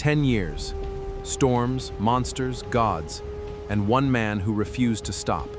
10 years. Storms, monsters, gods, and one man who refused to stop.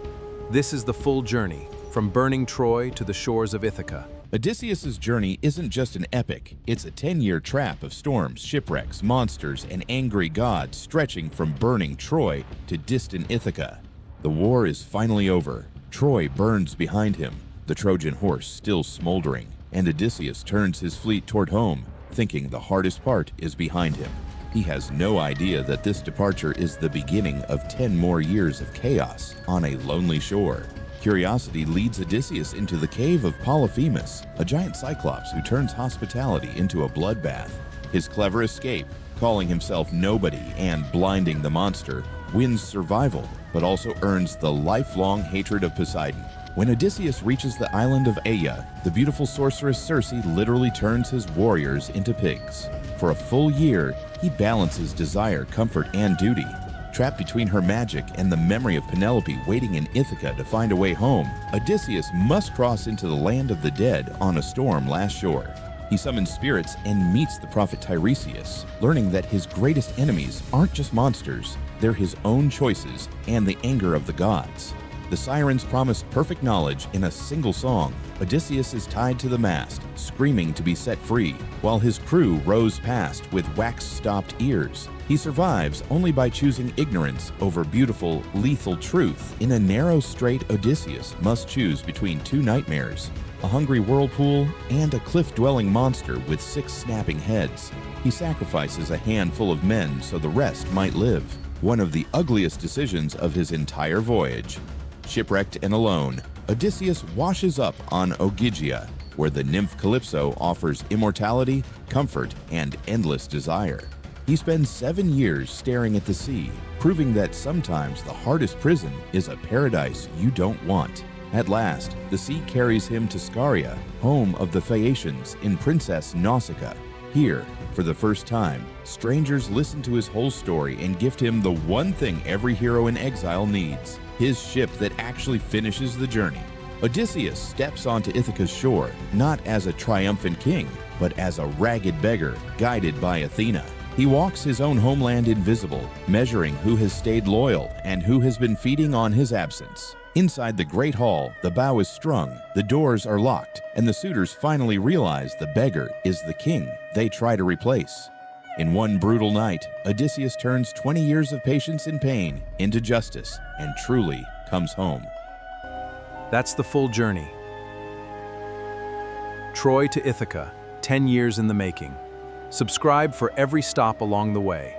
This is the full journey, from burning Troy to the shores of Ithaca. Odysseus's journey isn't just an epic, it's a 10-year trap of storms, shipwrecks, monsters, and angry gods stretching from burning Troy to distant Ithaca. The war is finally over. Troy burns behind him, the Trojan horse still smoldering, and Odysseus turns his fleet toward home, thinking the hardest part is behind him. He has no idea that this departure is the beginning of 10 more years of chaos on a lonely shore. Curiosity leads Odysseus into the cave of Polyphemus, a giant Cyclops who turns hospitality into a bloodbath. His clever escape, calling himself nobody and blinding the monster, wins survival, but also earns the lifelong hatred of Poseidon. When Odysseus reaches the island of Aea, the beautiful sorceress Circe literally turns his warriors into pigs. For a full year, he balances desire, comfort, and duty. Trapped between her magic and the memory of Penelope waiting in Ithaca to find a way home, Odysseus must cross into the land of the dead on a storm-lashed shore. He summons spirits and meets the prophet Tiresias, learning that his greatest enemies aren't just monsters, they're his own choices and the anger of the gods. The Sirens promised perfect knowledge in a single song. Odysseus is tied to the mast, screaming to be set free, while his crew rows past with wax-stopped ears. He survives only by choosing ignorance over beautiful, lethal truth. In a narrow strait, Odysseus must choose between two nightmares, a hungry whirlpool and a cliff-dwelling monster with 6 snapping heads. He sacrifices a handful of men so the rest might live. One of the ugliest decisions of his entire voyage. Shipwrecked and alone, Odysseus washes up on Ogygia, where the nymph Calypso offers immortality, comfort, and endless desire. He spends 7 years staring at the sea, proving that sometimes the hardest prison is a paradise you don't want. At last, the sea carries him to Scaria, home of the Phaeacians in Princess Nausicaa. Here, for the first time, strangers listen to his whole story and gift him the one thing every hero in exile needs: his ship that actually finishes the journey. Odysseus steps onto Ithaca's shore, not as a triumphant king, but as a ragged beggar guided by Athena. He walks his own homeland invisible, measuring who has stayed loyal and who has been feeding on his absence. Inside the Great Hall, the bow is strung, the doors are locked, and the suitors finally realize the beggar is the king they try to replace. In one brutal night, Odysseus turns 20 years of patience and pain into justice and truly comes home. That's the full journey. Troy to Ithaca, 10 years in the making. Subscribe for every stop along the way.